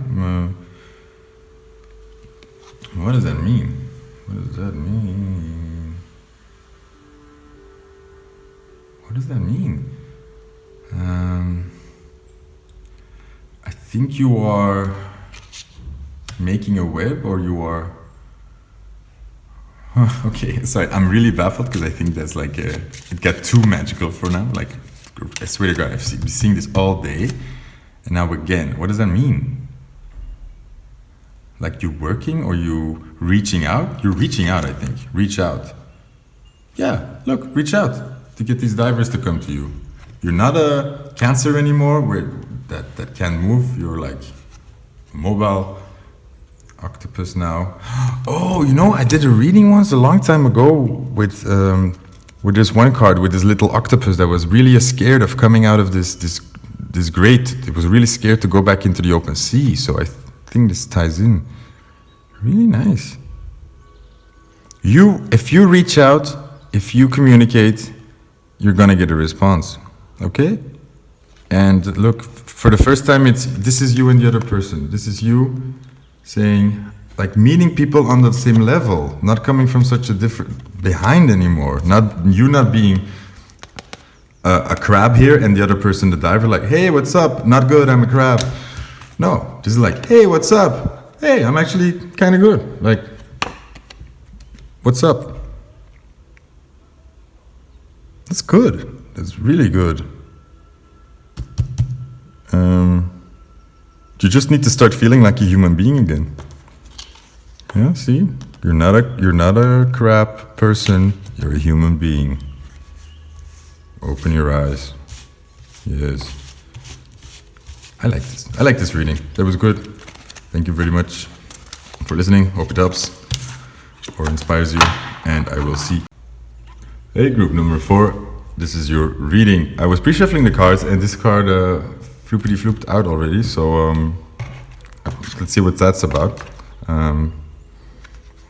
What does that mean? What does that mean? What does that mean? I think you are making a web, or you are... Okay, sorry, I'm really baffled, because I think that's like it got too magical for now. Like, I swear to God, I've been seeing this all day, and now again. What does that mean? Like you working, or you reaching out? You're reaching out, I think. Reach out. Yeah, look, reach out to get these divers to come to you. You're not a cancer anymore, where that can move. You're like a mobile octopus now. Oh, you know, I did a reading once a long time ago with this one card with this little octopus that was really scared of coming out of this grate. It was really scared to go back into the open sea. So I think this ties in. Really nice. If you reach out, if you communicate, you're gonna get a response. Okay? And look, for the first time, this is you and the other person. This is you saying, like, meeting people on the same level, not coming from such a different behind anymore. Not being a crab here and the other person the diver, like, hey, what's up? Not good, I'm a crab. No, this is like, hey, what's up? Hey, I'm actually kind of good. Like, what's up? That's good. That's really good. You just need to start feeling like a human being again. Yeah, see? You're not a crap person. You're a human being. Open your eyes. Yes. I like this. I like this reading. That was good. Thank you very much for listening. Hope it helps. or inspires you, and I will see. Hey, group number 4, this is your reading. I was pre-shuffling the cards, and this card floopity flooped out already, so let's see what that's about.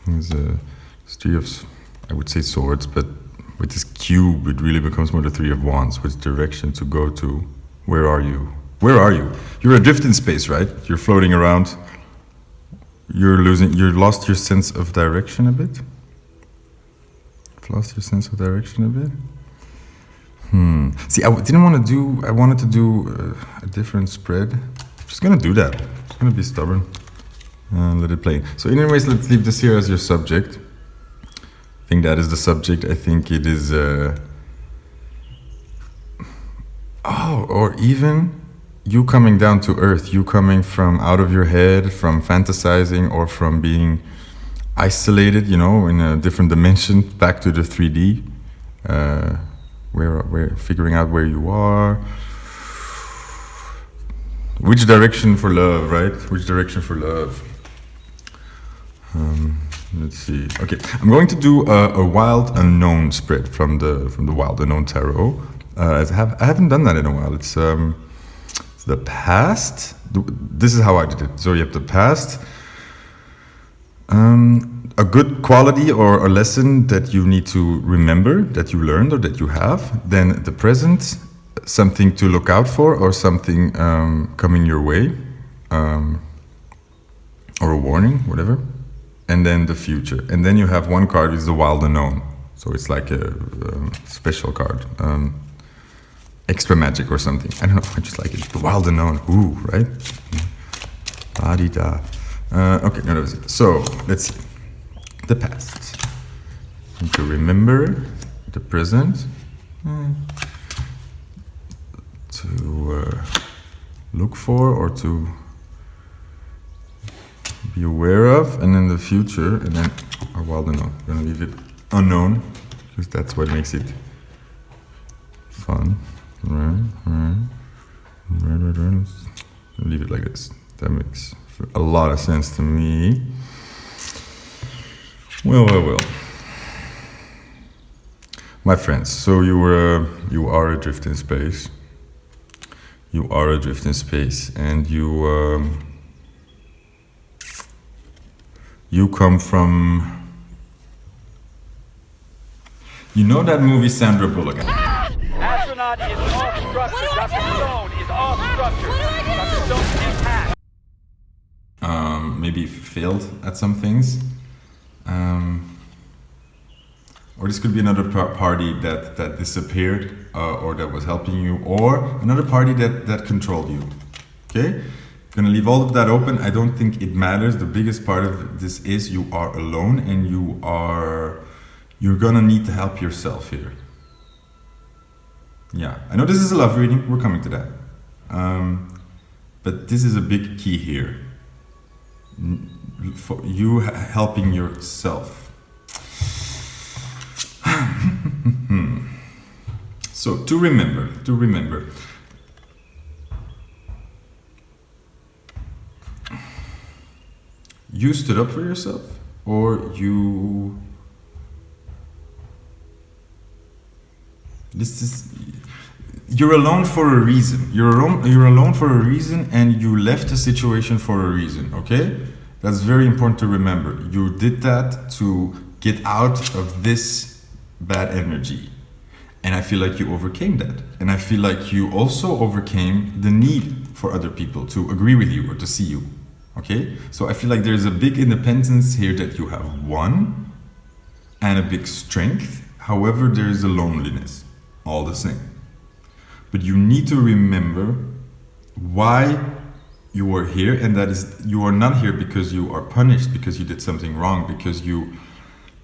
There's a Three of, I would say, swords, but with this cube, it really becomes more the Three of Wands. Which direction to go to? Where are you? Where are you? You're adrift in space, right? You're floating around. You're lost your sense of direction a bit. Lost your sense of direction a bit. See, I wanted to do a different spread. I'm just gonna do that. I'm just gonna be stubborn and let it play. So anyways, let's leave this here as your subject. I think that is the subject. I think it is, or even you coming down to earth, you coming from out of your head, from fantasizing or from being isolated, you know, in a different dimension, back to the 3D, where figuring out where you are. Which direction for love, right? Which direction for love? Let's see. Okay, I'm going to do a wild unknown spread from the wild unknown tarot. I haven't done that in a while. It's the past. This is how I did it. So you have the past, a good quality or a lesson that you need to remember, that you learned or that you have. Then the present, something to look out for or something coming your way, or a warning, whatever. And then the future. And then you have one card is the wild unknown. So it's like a special card. Extra magic or something. I don't know, I just like it. The wild unknown. Ooh, right? La-di-da. Okay, no, that was it. So, let's see. The past. And to remember the present. To look for or to be aware of, and then the future, and then a wild unknown. I'm gonna leave it unknown because that's what makes it fun. Right. Leave it like this. That makes a lot of sense to me. Well. My friends, so you are adrift in space. You are adrift in space, and you come from, you know that movie Sandra Bullock? Astronaut is off structure. Dr. Stone is off structure. Dr. Stone impact. Maybe failed at some things. Or this could be another party that disappeared or that was helping you, or another party that controlled you. Okay? Gonna leave all of that open. I don't think it matters. The biggest part of this is you are alone, and you're gonna need to help yourself here. Yeah, I know this is a love reading. We're coming to that. But this is a big key here. For you helping yourself. So to remember. You stood up for yourself, or you're alone for a reason. You're alone for a reason, and you left the situation for a reason, okay? That's very important to remember. You did that to get out of this bad energy. And I feel like you overcame that. And I feel like you also overcame the need for other people to agree with you or to see you. Okay? So I feel like there's a big independence here that you have won, and a big strength. However, there is a loneliness, all the same. But you need to remember why you are here, and that is, you are not here because you are punished, because you did something wrong, because you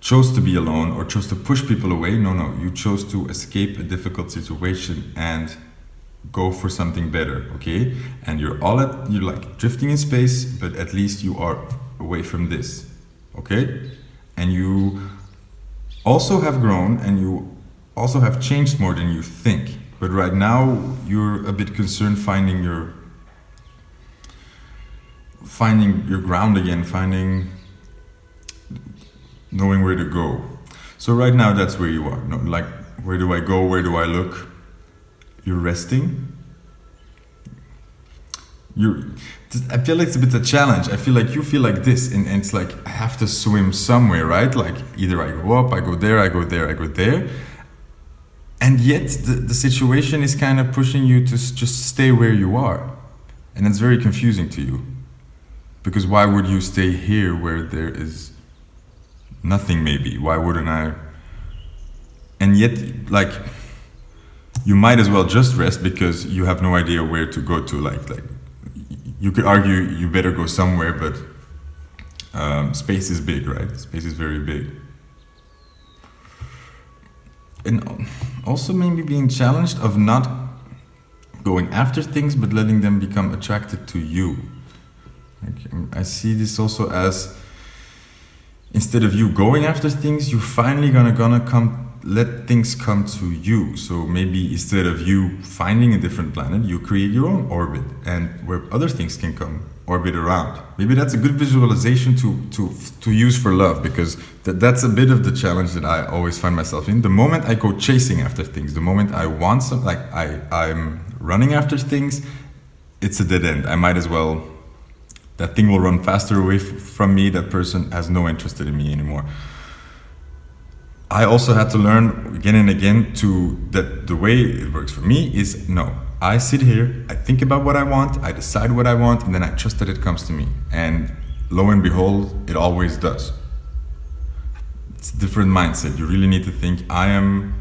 chose to be alone or chose to push people away. No, you chose to escape a difficult situation and go for something better, okay? And you're like drifting in space, but at least you are away from this, okay? And you also have grown, and you also have changed more than you think. But right now you're a bit concerned finding your ground again, finding knowing where to go. So right now that's where you are. No, like, where do I go? Where do I look? You're resting. I feel like it's a bit of a challenge. I feel like you feel like this, and it's like I have to swim somewhere, right? Like either I go up, I go there, I go there, I go there. And yet the situation is kind of pushing you to just stay where you are. And it's very confusing to you. Because why would you stay here where there is nothing maybe? Why wouldn't I? And yet, like, you might as well just rest because you have no idea where to go to. Like you could argue you better go somewhere, but space is big, right? Space is very big. And also maybe being challenged of not going after things, but letting them become attracted to you. Like, I see this also as, instead of you going after things, you're finally gonna let things come to you. So maybe instead of you finding a different planet, you create your own orbit, and where other things can come orbit around. Maybe that's a good visualization to use for love, because that's a bit of the challenge that I always find myself in. The moment I go chasing after things, the moment I want some, like I'm running after things, it's a dead end. I might as well, that thing will run faster away from me. That person has no interest in me anymore. I also had to learn again and again that the way it works for me is, no, I sit here, I think about what I want, I decide what I want, and then I trust that it comes to me. And lo and behold, it always does. It's a different mindset. You really need to think, I am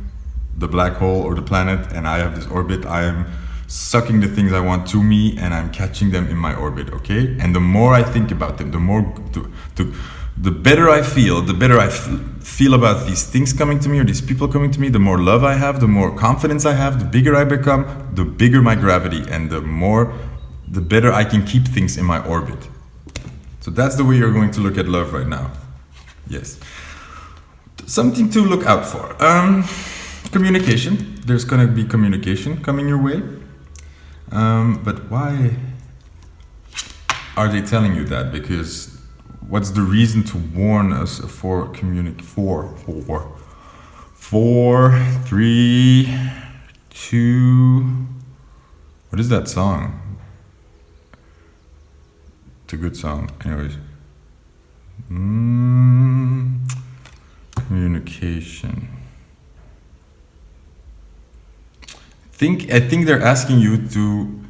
the black hole or the planet, and I have this orbit. I am sucking the things I want to me, and I'm catching them in my orbit, okay? And the more I think about them, the better I feel, the better I feel about these things coming to me or these people coming to me, the more love I have, the more confidence I have, the bigger I become, the bigger my gravity, and the better I can keep things in my orbit. So that's the way you're going to look at love right now. Yes. Something to look out for. Communication. There's going to be communication coming your way. But why are they telling you that? Because what's the reason to warn us for 4, 3, 2, what is that song? It's a good song, anyways. Communication. I think they're asking you to,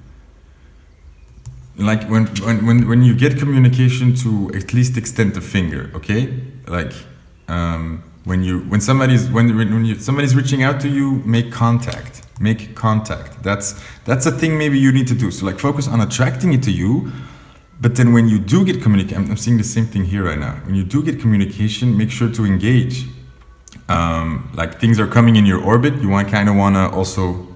like, when you get communication, to at least extend the finger, okay? Like when somebody's reaching out to you, make contact. That's a thing maybe you need to do. So like, focus on attracting it to you. But then when you do get communication, I'm seeing the same thing here right now. When you do get communication, make sure to engage. Like, things are coming in your orbit, you kind of want to also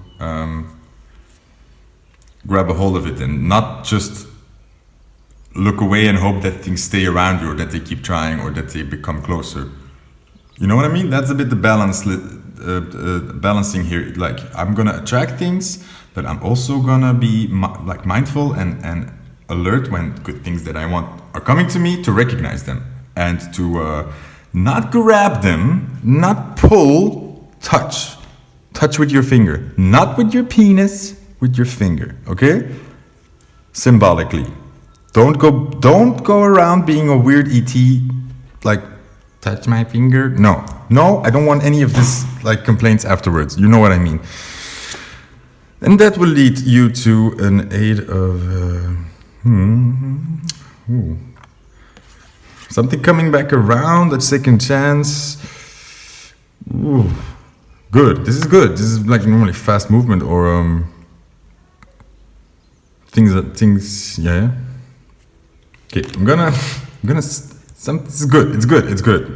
grab a hold of it, and not just look away and hope that things stay around you, or that they keep trying, or that they become closer. You know what I mean? That's a bit the balancing here. Like, I'm gonna attract things, but I'm also gonna be mindful and alert when good things that I want are coming to me, to recognize them, and to not grab them, not pull, touch with your finger, not with your penis, with your finger, okay? Symbolically. Don't go around being a weird ET, like, touch my finger. No, I don't want any of this, like, complaints afterwards. You know what I mean. And that will lead you to an 8 of something coming back around, a second chance. Ooh. Good. This is good. This is like normally fast movement, or things. Yeah. Okay. I'm gonna. This is good. It's good.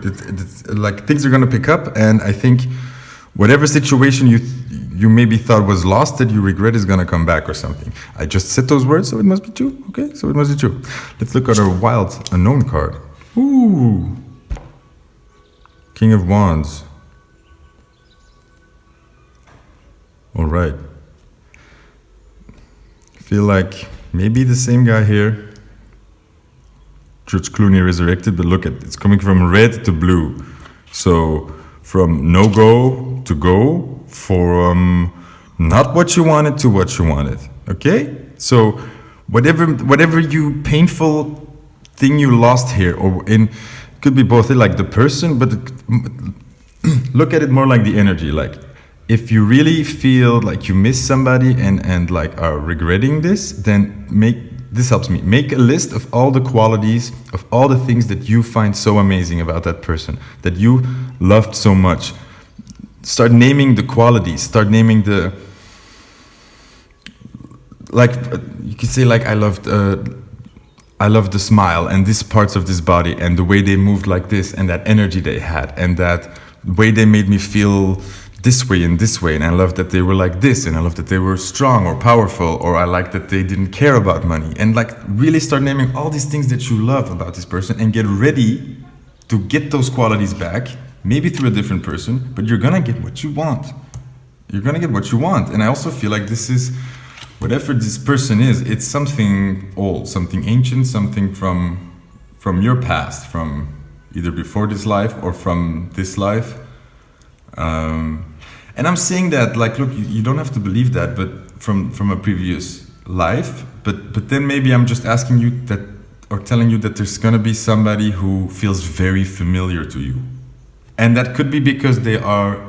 It's like, things are gonna pick up, and I think whatever situation you maybe thought was lost, that you regret, is gonna come back or something. I just said those words, so it must be true. Okay. So it must be true. Let's look at our wild unknown card. Ooh. King of Wands. All right. Feel like maybe the same guy here George Clooney resurrected, but look at it's coming from red to blue. So from no go to go, from not what you wanted to what you wanted. Okay? So whatever you painful thing you lost here, or in could be both like the person, but look at it more like the energy. Like if you really feel like you miss somebody and like are regretting this, then this helps me. Make a list of all the qualities, of all the things that you find so amazing about that person, that you loved so much. Start naming the qualities, start naming the, like, you could say like, I loved the smile and these parts of this body and the way they moved like this and that energy they had and that way they made me feel this way and this way, and I love that they were like this, and I love that they were strong or powerful, or I like that they didn't care about money, and like really start naming all these things that you love about this person and get ready to get those qualities back, maybe through a different person, but you're gonna get what you want. You're gonna get what you want. And I also feel like this is, whatever this person is, it's something old, something ancient, something from your past, from either before this life or from this life. And I'm saying that, like, look, you don't have to believe that, but from a previous life. But then maybe I'm just asking you that, or telling you that there's gonna be somebody who feels very familiar to you, and that could be because they are,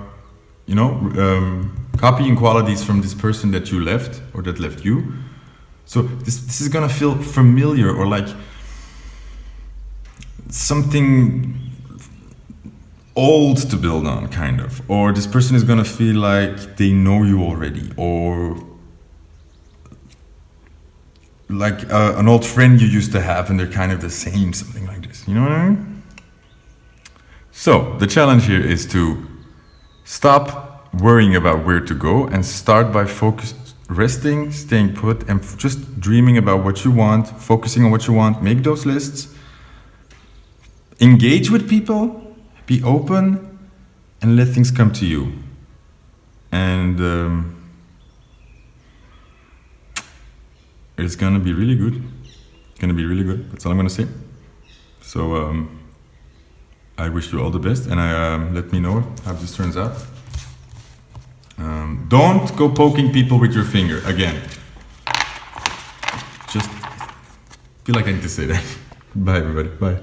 copying qualities from this person that you left or that left you. So this is gonna feel familiar, or like something old to build on, kind of. Or this person is gonna feel like they know you already, or like an old friend you used to have and they're kind of the same, something like this. You know what I mean? So the challenge here is to stop worrying about where to go and start by resting, staying put, and just dreaming about what you want, focusing on what you want. Make those lists, engage with people, be open, and let things come to you. And it's gonna be really good. It's gonna be really good. That's all I'm gonna say. So I wish you all the best, and let me know how this turns out. Don't go poking people with your finger again. Just feel like I need to say that. Bye, everybody. Bye.